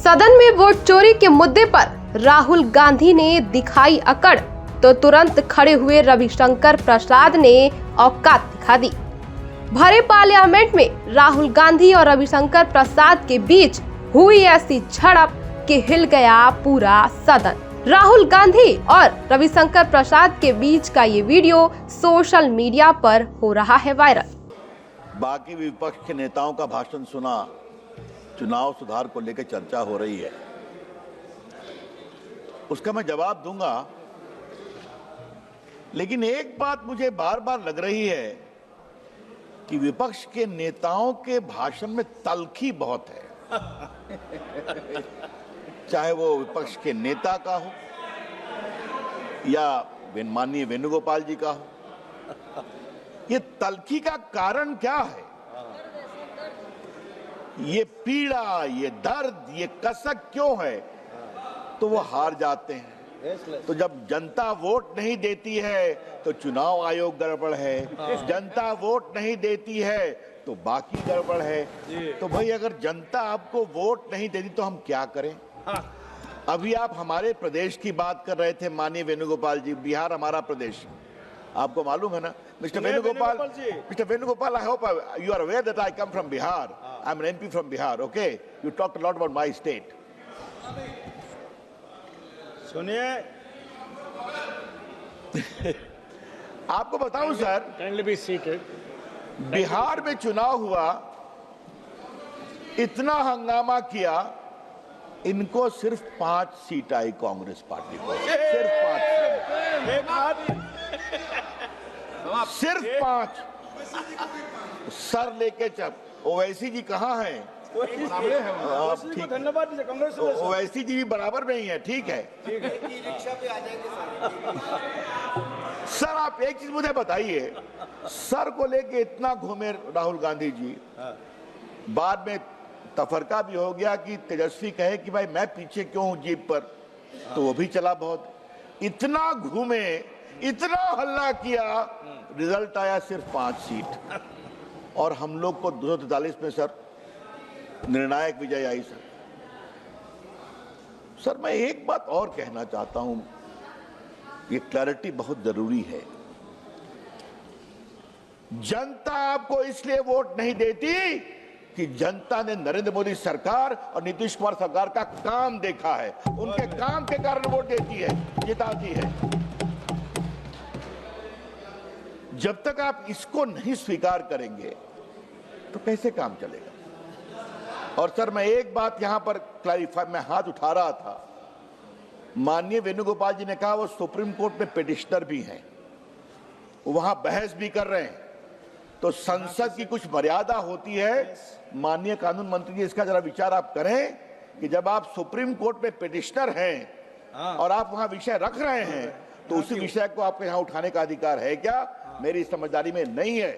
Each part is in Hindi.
सदन में वोट चोरी के मुद्दे पर राहुल गांधी ने दिखाई अकड़ तो तुरंत खड़े हुए रविशंकर प्रसाद ने औकात दिखा दी। भरे पार्लियामेंट में राहुल गांधी और रविशंकर प्रसाद के बीच हुई ऐसी झड़प कि हिल गया पूरा सदन। राहुल गांधी और रविशंकर प्रसाद के बीच का ये वीडियो सोशल मीडिया पर हो रहा है वायरल। बाकी विपक्ष के नेताओं का भाषण सुना, चुनाव सुधार को लेकर चर्चा हो रही है, उसका मैं जवाब दूंगा। लेकिन एक बात मुझे बार बार लग रही है कि विपक्ष के नेताओं के भाषण में तल्खी बहुत है। चाहे वो विपक्ष के नेता का हो या माननीय वेणुगोपाल जी का हो, ये तल्खी का कारण क्या है? ये पीड़ा, ये दर्द, ये कसक क्यों है? तो वो हार जाते हैं। तो जब जनता वोट नहीं देती है तो चुनाव आयोग गड़बड़ है, जनता वोट नहीं देती है तो बाकी गड़बड़ है। तो भाई अगर जनता आपको वोट नहीं देती तो हम क्या करें? अभी आप हमारे प्रदेश की बात कर रहे थे माननीय वेणुगोपाल जी, बिहार हमारा प्रदेश, आपको मालूम है ना mister Venugopal, I hope you are aware that I come from Bihar. I'm an MP from Bihar, okay? You talked a lot about my state. सुनिए, आपको बताऊं sir, kindly be seated. Bihar में चुनाव हुआ, इतना हंगामा किया, इनको सिर्फ 5 सीट आई कांग्रेस पार्टी को, सिर्फ 5, सिर्फ 5। सर लेके चल, ओवैसी जी कहाँ हैं? ठीक, धन्यवाद कांग्रेस। ओवैसी जी भी बराबर में ही है, ठीक है। सर आप एक चीज मुझे बताइए, सर को लेके इतना घूमे राहुल गांधी जी, बाद में तफरका भी हो गया कि तेजस्वी कहे कि भाई मैं पीछे क्यों हूं जीप पर, तो वो भी चला बहुत। इतना घूमे, इतना हल्ला किया, रिजल्ट आया सिर्फ 5 सीट और हम लोग को 243 में सर निर्णायक विजय आई। सर मैं एक बात और कहना चाहता हूं, ये क्लैरिटी बहुत जरूरी है। जनता आपको इसलिए वोट नहीं देती कि जनता ने नरेंद्र मोदी सरकार और नीतीश कुमार सरकार का काम देखा है, उनके काम के कारण वोट देती है, जिताती है। जब तक आप इसको नहीं स्वीकार करेंगे तो कैसे काम चलेगा? और सर मैं एक बात यहां पर क्लैरिफाई, मैं हाथ उठा रहा था, माननीय वेणुगोपाल जी ने कहा वो सुप्रीम कोर्ट में पिटिशनर भी हैं, वहां बहस भी कर रहे हैं, तो संसद की कुछ मर्यादा होती है। माननीय कानून मंत्री जी इसका जरा विचार आप करें कि जब आप सुप्रीम कोर्ट में पिटिशनर हैं और आप वहां विषय रख रहे हैं तो उसी विषय को आपको यहां उठाने का अधिकार है क्या? मेरी समझदारी में नहीं है।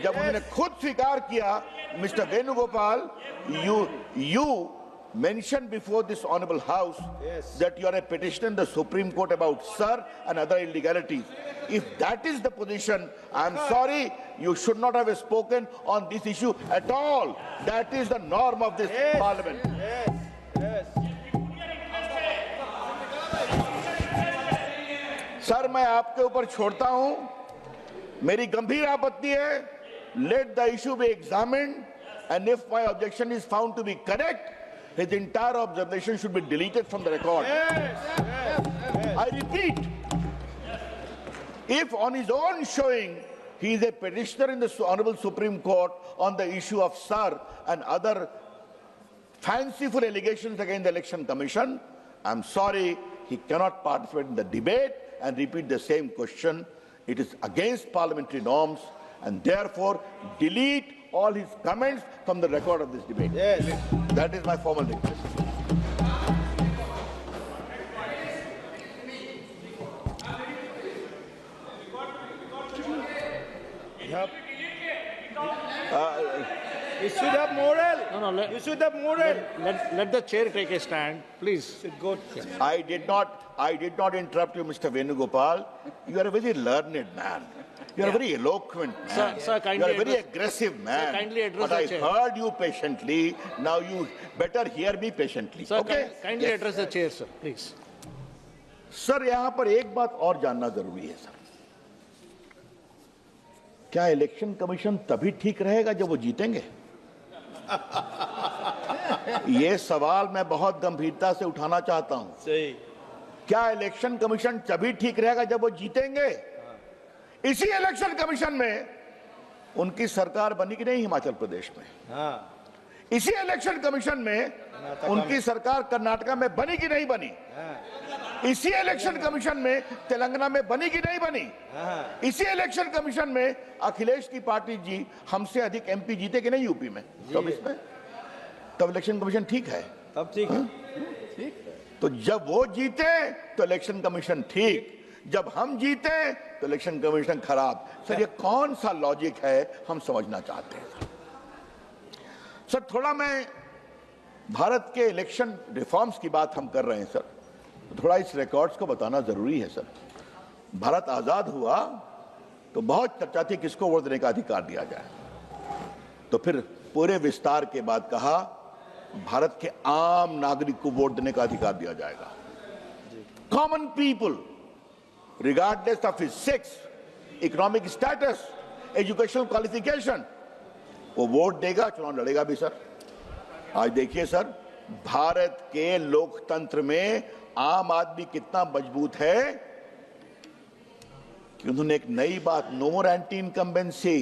जब उन्होंने खुद स्वीकार किया, mister Venugopal, you mentioned before this honorable house that you are a petitioner in the Supreme Court about Sir and other illegalities. If that is the position, I am sorry, you should not have spoken on this issue at all. That is the norm of this parliament. Sir मैं आपके ऊपर छोड़ता हूं, मेरी गंभीर आपत्ति है। Let the issue be examined and if my objection is found to be correct, his entire observation should be deleted from the record. I repeat, if on his own showing he is a petitioner in the Honorable Supreme Court on the issue of Sir and other fanciful allegations against the Election Commission, I'm sorry, he cannot participate in the debate and repeat the same question. It is against parliamentary norms and therefore delete all his comments from the record of this debate. That is my formal request. You should have moral. No, You should have moral. let the chair take a stand, please. Should go. I did not interrupt you, Mr. Venugopal. You are a very learned man. You are very eloquent man. Sir, You kindly are a very address- aggressive man. Sir, kindly address but the I chair. heard you patiently. Now you better hear me patiently. Sir, okay? kindly Yes. address the chair, sir, please. Sir यहाँ पर एक बात और जानना जरूरी है सर, क्या इलेक्शन कमीशन तभी ठीक रहेगा जब वो जीतेंगे? ये सवाल मैं बहुत गंभीरता से उठाना चाहता हूं। सही। क्या इलेक्शन कमीशन तभी ठीक रहेगा जब वो जीतेंगे? इसी इलेक्शन कमीशन में उनकी सरकार बनी कि नहीं हिमाचल प्रदेश में? हाँ। इसी इलेक्शन कमीशन में उनकी सरकार कर्नाटका में बनी कि नहीं बनी? इसी इलेक्शन कमीशन में तेलंगाना में बनी कि नहीं बनी? इसी इलेक्शन कमीशन में अखिलेश की पार्टी जी हमसे अधिक एमपी जीते कि नहीं यूपी में? तब इसमें तब इलेक्शन कमीशन ठीक है। तब ठीक है। तो जब वो जीते तो इलेक्शन कमीशन ठीक, जब हम जीते तो इलेक्शन कमीशन खराब। सर ये कौन सा लॉजिक है, हम समझना चाहते हैं। सर थोड़ा मैं भारत के इलेक्शन रिफॉर्म्स की बात हम कर रहे हैं सर, थोड़ा इस रिकॉर्ड्स को बताना जरूरी है सर। भारत आजाद हुआ तो बहुत चर्चा थी किसको वोट देने का अधिकार दिया जाए, तो फिर पूरे विस्तार के बाद कहा भारत के आम नागरिक को वोट देने का अधिकार दिया जाएगा। Common people regardless of his sex, economic status, educational qualification, वो वोट देगा, चुनाव लड़ेगा भी सर। आज देखिए सर, भारत के लोकतंत्र में आम आदमी कितना मजबूत है कि उन्होंने एक नई बात, नो मोर एंटी इनकम्बेंसी,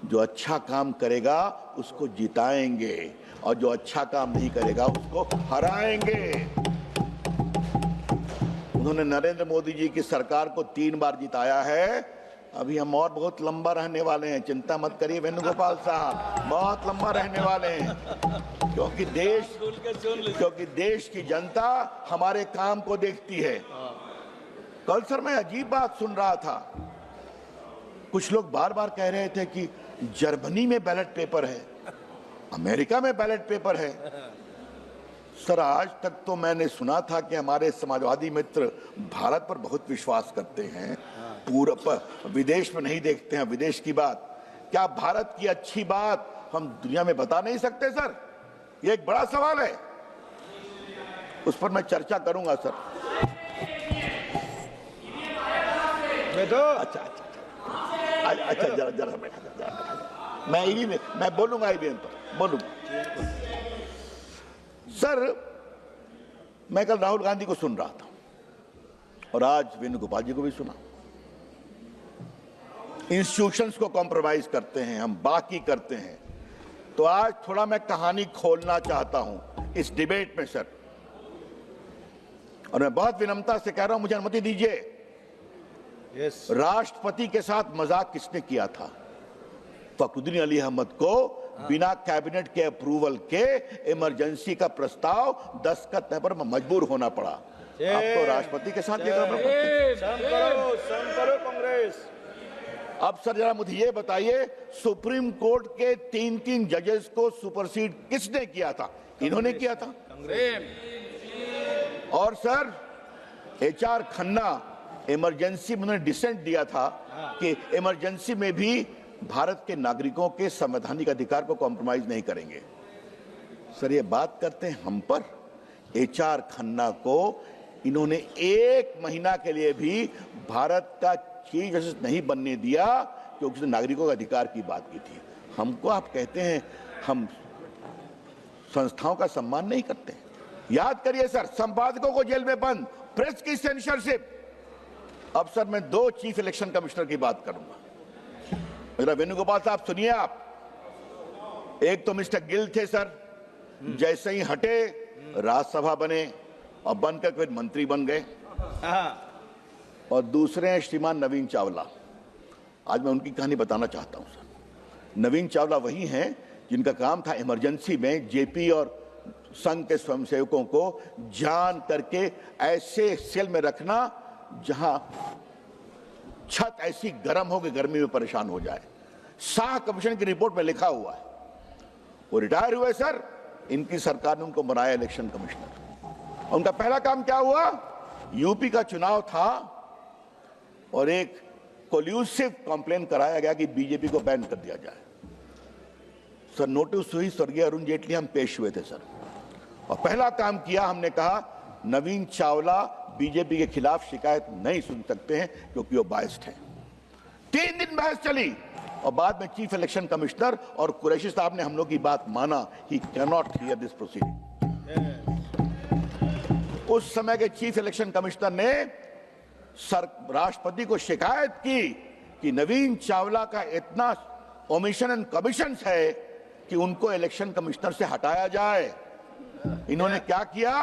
जो अच्छा काम करेगा उसको जिताएंगे और जो अच्छा काम नहीं करेगा उसको हराएंगे। उन्होंने नरेंद्र मोदी जी की सरकार को 3 बार जिताया है। अभी हम और बहुत लंबा रहने वाले हैं, चिंता मत करिए वेणुगोपाल साहब, बहुत लंबा रहने वाले हैं, क्योंकि देश की जनता हमारे काम को देखती है। कल सर मैं अजीब बात सुन रहा था, कुछ लोग बार बार कह रहे थे कि जर्मनी में बैलेट पेपर है, अमेरिका में बैलेट पेपर है। सर आज तक तो मैंने सुना था कि हमारे समाजवादी मित्र भारत पर बहुत विश्वास करते हैं, पूरा विदेश में नहीं देखते हैं विदेश की बात। क्या भारत की अच्छी बात हम दुनिया में बता नहीं सकते सर? ये एक बड़ा सवाल है, उस पर मैं चर्चा करूंगा सर। अच्छा जरा बैठा, मैं बोलूंगा ईवीएम पर बोलूंगा। सर मैं कल राहुल गांधी को सुन रहा था और आज वेणुगोपाल जी को भी सुना। इंस्टीट्यूशंस को कॉम्प्रोमाइज करते हैं हम, बाकी करते हैं। तो आज थोड़ा मैं कहानी खोलना चाहता हूं इस डिबेट में सर, और मैं बहुत विनम्रता से कह रहा हूं, मुझे अनुमति दीजिए। यस। राष्ट्रपति के साथ मजाक किसने किया था? फखरुद्दीन अली अहमद को बिना कैबिनेट के अप्रूवल के इमरजेंसी का प्रस्ताव दस्तखत पर मजबूर होना पड़ा। अब तो राष्ट्रपति के साथ कांग्रेस। अब सर जरा मुझे ये बताइए, सुप्रीम कोर्ट के 3 जजेस को सुपरसीड किसने किया था? इन्होंने किया था। और सर HR खन्ना इमरजेंसी में उन्होंने डिसेंट दिया था कि इमरजेंसी में भी भारत के नागरिकों के संवैधानिक अधिकार को कॉम्प्रोमाइज नहीं करेंगे। सर ये बात करते हैं हम पर। HR खन्ना को इन्होंने 1 महीना के लिए भी भारत का चीफ जस्टिस नहीं बनने दिया क्योंकि उसने नागरिकों के अधिकार की बात की थी। हमको आप कहते हैं हम संस्थाओं का सम्मान नहीं करते। याद करिए सर, संपादकों को जेल में बंद, प्रेस की सेंसरशिप। अब सर मैं 2 चीफ इलेक्शन कमिश्नर की बात करूंगा। मेरा वेणुगोपाल साहब सुनिए आप। एक तो मिस्टर गिल थे सर, जैसे ही हटे राज्यसभा बने और बनकर फिर मंत्री बन गए। और दूसरे हैं श्रीमान नवीन चावला। आज मैं उनकी कहानी बताना चाहता हूं सर। नवीन चावला वही हैं जिनका काम था इमरजेंसी में जेपी और संघ के स्वयंसेवकों को जान करके ऐसे सेल में रखना जहां छत ऐसी गर्म हो कि गर्मी में परेशान हो जाए। शाह कमीशन की रिपोर्ट में लिखा हुआ है। वो रिटायर हुए सर, इनकी सरकार ने उनको बनाया इलेक्शन कमिश्नर। उनका पहला काम क्या हुआ? यूपी का चुनाव था और एक कोल्यूसिव कंप्लेन कराया गया कि बीजेपी को बैन कर दिया जाए। सर नोटिस हुई, स्वर्गीय अरुण जेटली हम पेश हुए थे सर, और पहला काम किया, हमने कहा नवीन चावला बीजेपी के खिलाफ शिकायत नहीं सुन सकते हैं क्योंकि वो बायस्ड हैं। 3 दिन बहस चली और बाद में चीफ इलेक्शन कमिश्नर और कुरैशी साहब ने हम लोग की बात माना। He can not here this proceeding. उस समय के चीफ इलेक्शन कमिश्नर ने राष्ट्रपति को शिकायत की कि नवीन चावला का इतना ओमिशन एंड कमीशन है कि उनको इलेक्शन कमिश्नर से हटाया जाए। इन्होंने क्या किया?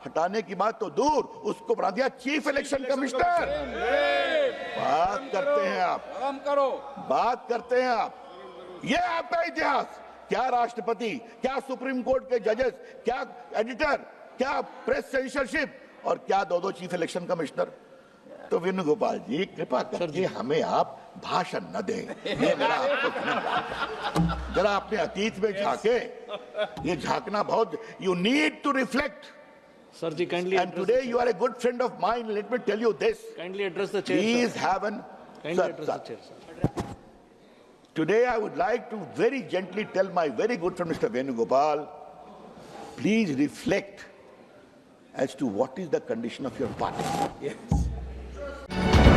हटाने की बात तो दूर, उसको बना दिया चीफ इलेक्शन कमिश्नर। बात करते हैं आप, बात करते हैं आप। ये आपका इतिहास। क्या राष्ट्रपति, क्या सुप्रीम कोर्ट के जजेस, क्या एडिटर, क्या प्रेस सेंसरशिप और क्या दो चीफ इलेक्शन कमिश्नर। तो वेणुगोपाल जी कृपा करके हमें आप भाषण न दें। ये मेरा आपको जरा अपने अतीत में झांके। ये झांकना बहुत, you need to reflect. Sir ji, kindly And today you are a good friend of mine. Let me tell you this. kindly address the chair. Please Sir. have an. Kindly Sir, address sir. the chair, sir. Today I would like to very gently tell my very good friend Mr. Venugopal, please reflect as to what is the condition of your party. Yes.